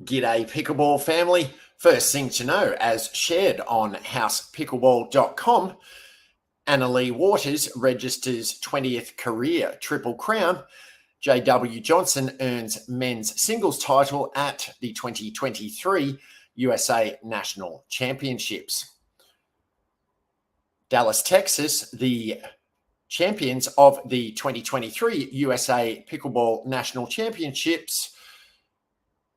G'day Pickleball family. First thing to know, as shared on housepickleball.com, Annalee Waters registers 20th career Triple Crown. JW Johnson earns men's singles title at the 2023 USA National Championships. Dallas, Texas, the champions of the 2023 USA Pickleball National Championships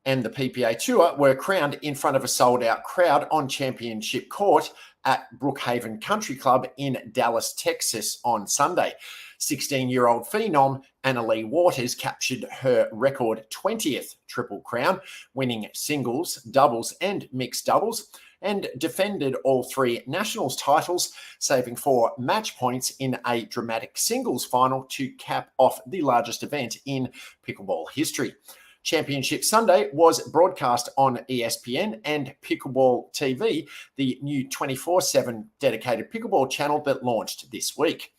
and the PPA Tour were crowned in front of a sold-out crowd on Championship Court at Brookhaven Country Club in Dallas, Texas on Sunday. 16-year-old phenom Annalee Waters captured her record 20th Triple Crown, winning singles, doubles and mixed doubles, and defended all three nationals titles, saving 4 match points in a dramatic singles final to cap off the largest event in pickleball history. Championship Sunday was broadcast on ESPN and Pickleball TV, the new 24/7 dedicated pickleball channel that launched this week.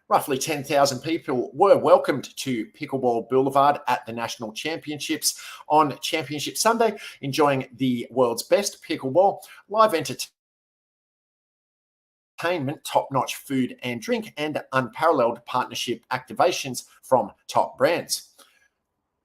Roughly 10,000 people were welcomed to Pickleball Boulevard at the National Championships on Championship Sunday, enjoying the world's best pickleball, live entertainment, top-notch food and drink, and unparalleled partnership activations from top brands.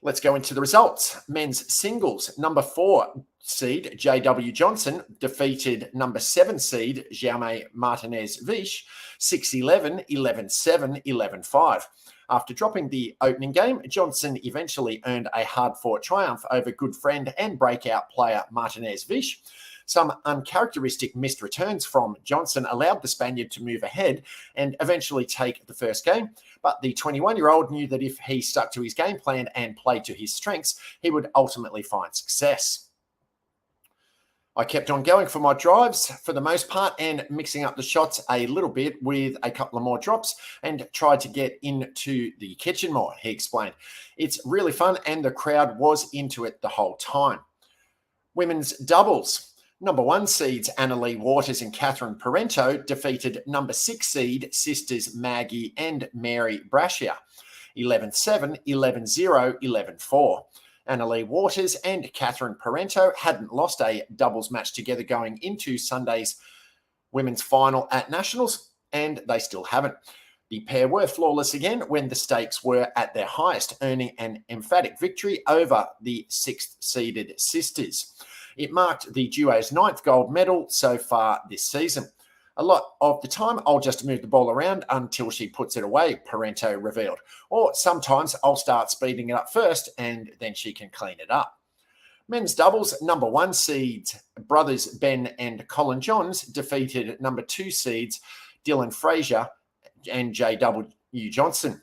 Let's go into the results. Men's singles, number 4 seed JW Johnson defeated number 7 seed Jaume Martinez-Vish 6-11, 11-7, 11-5. After dropping the opening game, Johnson eventually earned a hard-fought triumph over good friend and breakout player Martinez-Vish. Some uncharacteristic missed returns from Johnson allowed the Spaniard to move ahead and eventually take the first game, but the 21-year-old knew that if he stuck to his game plan and played to his strengths, he would ultimately find success. I kept on going for my drives for the most part and mixing up the shots a little bit with a couple of more drops and tried to get into the kitchen more, he explained. It's really fun and the crowd was into it the whole time. Women's doubles. Number 1 seeds Annalee Waters and Catherine Parento defeated number 6 seed sisters Maggie and Mary Brashear 11-7, 11-0, 11-4. Annalee Waters and Catherine Parento hadn't lost a doubles match together going into Sunday's women's final at Nationals, and they still haven't. The pair were flawless again when the stakes were at their highest, earning an emphatic victory over the 6th-seeded sisters. It marked the duo's 9th gold medal so far this season. A lot of the time, I'll just move the ball around until she puts it away, Parento revealed. Or sometimes I'll start speeding it up first and then she can clean it up. Men's doubles, number 1 seeds brothers Ben and Colin Johns defeated number 2 seeds Dylan Frazier and JW Johnson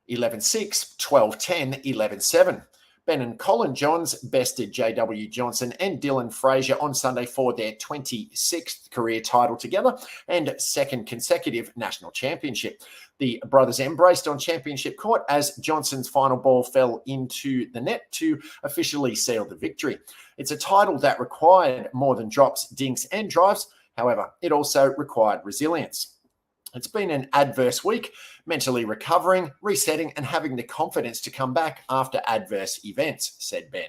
11-6, 12-10, 11-7. Ben and Colin Johns bested JW Johnson and Dylan Frazier on Sunday for their 26th career title together and 2nd consecutive national championship. The brothers embraced on championship court as Johnson's final ball fell into the net to officially seal the victory. It's a title that required more than drops, dinks, and drives. However, it also required resilience. It's been an adverse week, mentally recovering, resetting, and having the confidence to come back after adverse events, said Ben.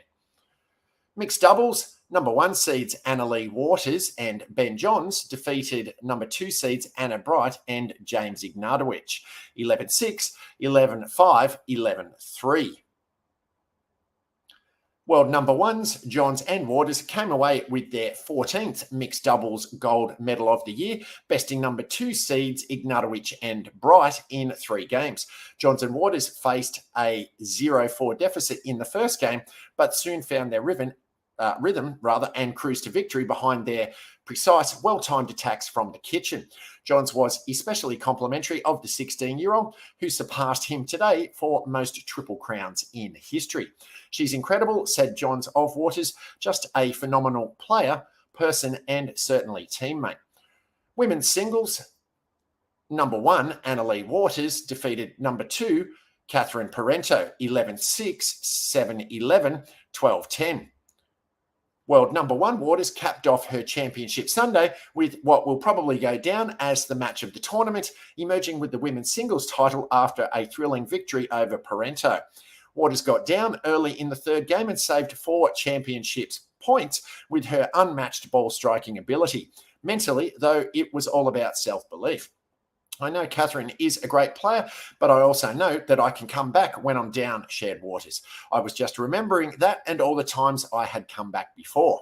Mixed doubles, number 1 seeds Annalee Waters and Ben Johns defeated number 2 seeds Anna Bright and James Ignatowicz 11-6, 11-5, 11-3. World number 1s, Johns and Waters, came away with their 14th mixed doubles gold medal of the year, besting number 2 seeds Ignatowicz and Bright in 3 games. Johns and Waters faced a 0-4 deficit in the first game, but soon found their rhythm and cruised to victory behind their precise, well-timed attacks from the kitchen. Johns was especially complimentary of the 16-year-old, who surpassed him today for most Triple Crowns in history. She's incredible, said Johns of Waters, just a phenomenal player, person, and certainly teammate. Women's singles, number 1, Annalee Waters, defeated number 2, Catherine Parento, 11-6, 7-11, 12-10. World number 1 Waters capped off her championship Sunday with what will probably go down as the match of the tournament, emerging with the women's singles title after a thrilling victory over Parento. Waters got down early in the third game and saved 4 championships points with her unmatched ball striking ability. Mentally, though, it was all about self-belief. I know Catherine is a great player, but I also know that I can come back when I'm down, shared Waters. I was just remembering that and all the times I had come back before.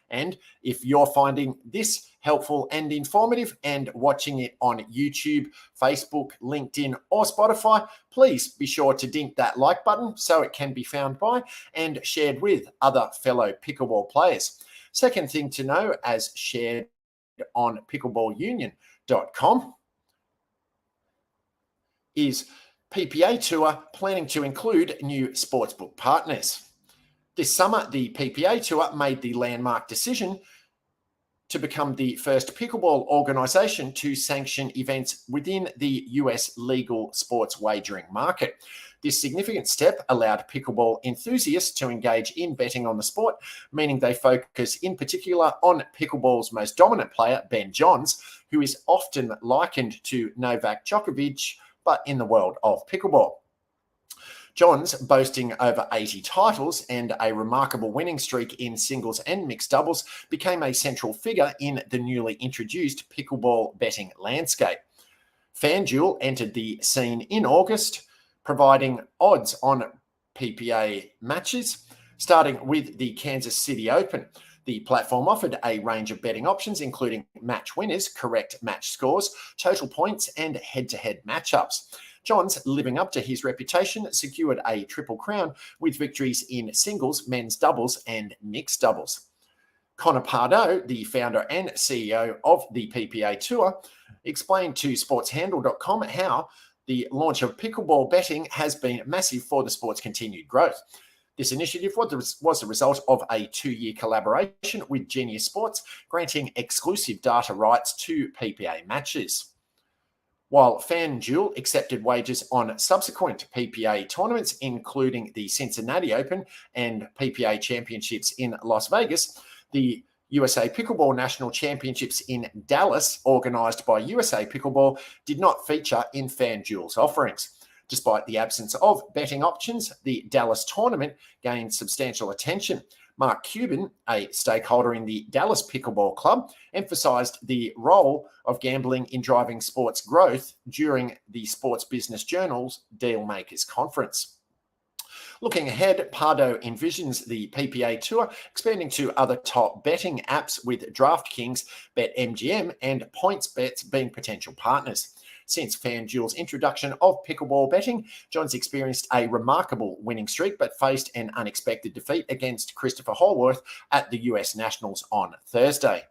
And if you're finding this helpful and informative and watching it on YouTube, Facebook, LinkedIn, or Spotify, please be sure to dink that like button so it can be found by and shared with other fellow pickleball players. Second thing to know, as shared on pickleballunion.com, is PPA Tour planning to include new sportsbook partners. This summer, the PPA Tour made the landmark decision to become the first pickleball organisation to sanction events within the US legal sports wagering market. This significant step allowed pickleball enthusiasts to engage in betting on the sport, meaning they focus in particular on pickleball's most dominant player, Ben Johns, who is often likened to Novak Djokovic, but in the world of pickleball. Johns, boasting over 80 titles and a remarkable winning streak in singles and mixed doubles, became a central figure in the newly introduced pickleball betting landscape. FanDuel entered the scene in August, providing odds on PPA matches, starting with the Kansas City Open. The platform offered a range of betting options, including match winners, correct match scores, total points, and head-to-head matchups. Johns, living up to his reputation, secured a triple crown with victories in singles, men's doubles, and mixed doubles. Connor Pardo, the founder and CEO of the PPA Tour, explained to sportshandle.com how the launch of pickleball betting has been massive for the sport's continued growth. This initiative was the result of a 2-year collaboration with Genius Sports, granting exclusive data rights to PPA matches. While FanDuel accepted wagers on subsequent PPA tournaments, including the Cincinnati Open and PPA Championships in Las Vegas, the USA Pickleball National Championships in Dallas, organised by USA Pickleball, did not feature in FanDuel's offerings. Despite the absence of betting options, the Dallas tournament gained substantial attention. Mark Cuban, a stakeholder in the Dallas Pickleball Club, emphasized the role of gambling in driving sports growth during the Sports Business Journal's Dealmakers Conference. Looking ahead, Pardo envisions the PPA Tour expanding to other top betting apps, with DraftKings, BetMGM, and PointsBet being potential partners. Since FanDuel's introduction of pickleball betting, Johns experienced a remarkable winning streak, but faced an unexpected defeat against Christopher Holworth at the US Nationals on Thursday.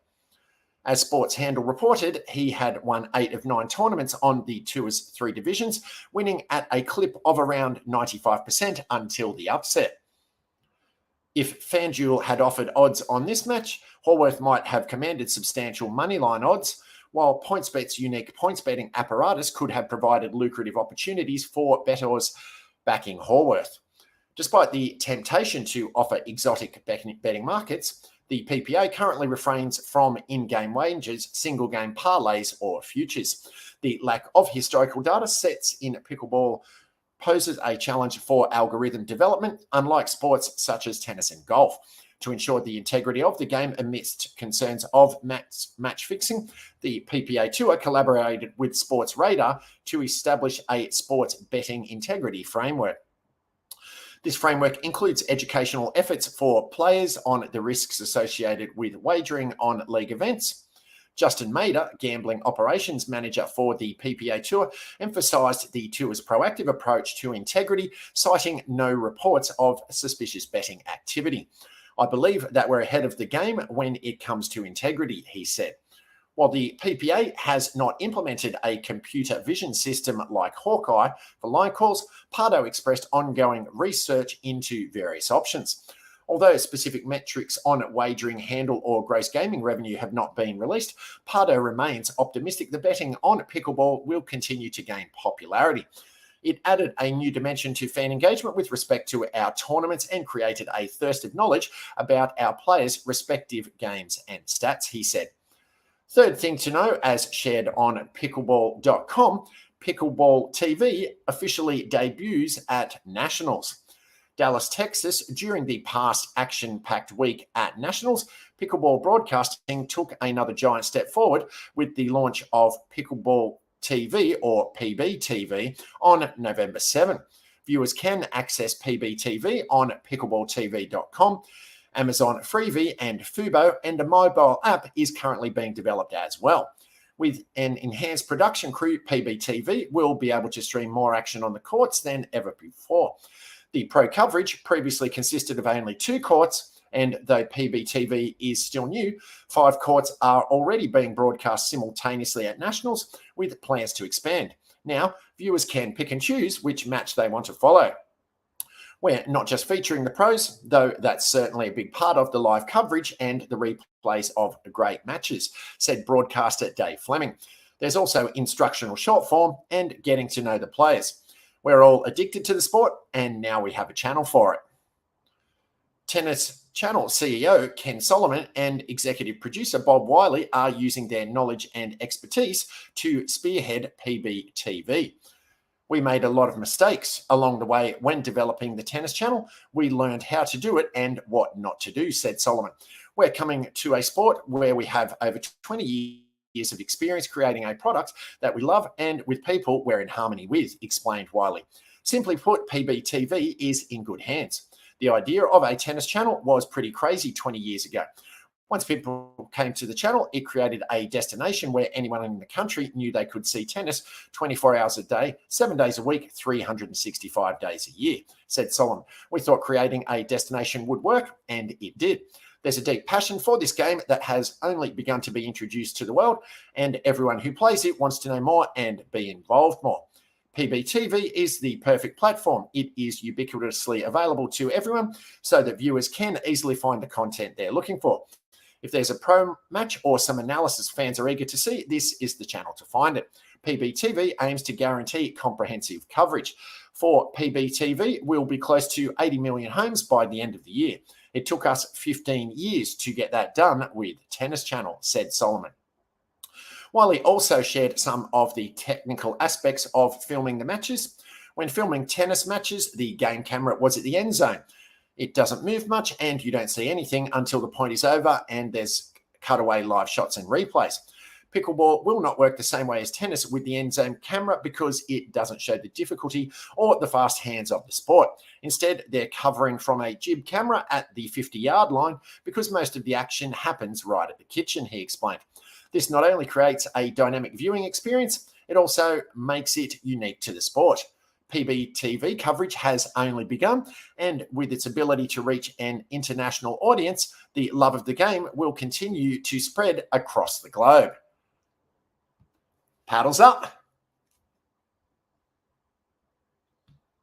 As Sports Handle reported, he had won 8 of 9 tournaments on the tour's 3 divisions, winning at a clip of around 95% until the upset. If FanDuel had offered odds on this match, Holworth might have commanded substantial moneyline odds, while PointsBet's unique points betting apparatus could have provided lucrative opportunities for bettors backing Holworth. Despite the temptation to offer exotic betting markets, the PPA currently refrains from in-game wagers, single-game parlays, or futures. The lack of historical data sets in pickleball poses a challenge for algorithm development, unlike sports such as tennis and golf. To ensure the integrity of the game amidst concerns of match fixing, the PPA Tour collaborated with Sports Radar to establish a sports betting integrity framework. This framework includes educational efforts for players on the risks associated with wagering on league events. Justin Mader, gambling operations manager for the PPA Tour, emphasized the tour's proactive approach to integrity, citing no reports of suspicious betting activity. I believe that we're ahead of the game when it comes to integrity, he said. While the PPA has not implemented a computer vision system like Hawkeye for line calls, Pardo expressed ongoing research into various options. Although specific metrics on wagering handle or gross gaming revenue have not been released, Pardo remains optimistic the betting on pickleball will continue to gain popularity. It added a new dimension to fan engagement with respect to our tournaments and created a thirst of knowledge about our players' respective games and stats, he said. Third thing to know, as shared on pickleball.com, Pickleball TV officially debuts at Nationals. Dallas, Texas, during the past action-packed week at Nationals, pickleball broadcasting took another giant step forward with the launch of Pickleball TV, or PBTV, on November 7. Viewers can access PBTV on pickleballtv.com, Amazon Freevee and Fubo, and a mobile app is currently being developed as well. With an enhanced production crew, PBTV will be able to stream more action on the courts than ever before. The pro coverage previously consisted of only 2 courts, and though PBTV is still new, 5 courts are already being broadcast simultaneously at Nationals, with plans to expand. Now, viewers can pick and choose which match they want to follow. We're not just featuring the pros, though that's certainly a big part of the live coverage and the replays of great matches, said broadcaster Dave Fleming. There's also instructional short form and getting to know the players. We're all addicted to the sport, and now we have a channel for it. Tennis Channel CEO Ken Solomon and executive producer Bob Wiley are using their knowledge and expertise to spearhead PBTV. We made a lot of mistakes along the way when developing the Tennis Channel. We learned how to do it and what not to do, said Solomon. We're coming to a sport where we have over 20 years of experience creating a product that we love and with people we're in harmony with, explained Wiley. Simply put, PBTV is in good hands. The idea of a tennis channel was pretty crazy 20 years ago. Once people came to the channel, it created a destination where anyone in the country knew they could see tennis 24 hours a day, 7 days a week, 365 days a year, said Solomon. We thought creating a destination would work, and it did. There's a deep passion for this game that has only begun to be introduced to the world, and everyone who plays it wants to know more and be involved more. PBTV is the perfect platform. It is ubiquitously available to everyone so that viewers can easily find the content they're looking for. If there's a pro match or some analysis fans are eager to see, this is the channel to find it. PBTV aims to guarantee comprehensive coverage. For PBTV, we'll be close to 80 million homes by the end of the year. It took us 15 years to get that done with Tennis Channel, said Solomon. Wiley also shared some of the technical aspects of filming the matches. When filming tennis matches, the game camera was at the end zone. It doesn't move much and you don't see anything until the point is over and there's cutaway live shots and replays. Pickleball will not work the same way as tennis with the end zone camera because it doesn't show the difficulty or the fast hands of the sport. Instead, they're covering from a jib camera at the 50-yard line because most of the action happens right at the kitchen, he explained. This not only creates a dynamic viewing experience, it also makes it unique to the sport. PBTV coverage has only begun, and with its ability to reach an international audience, the love of the game will continue to spread across the globe. Paddles up.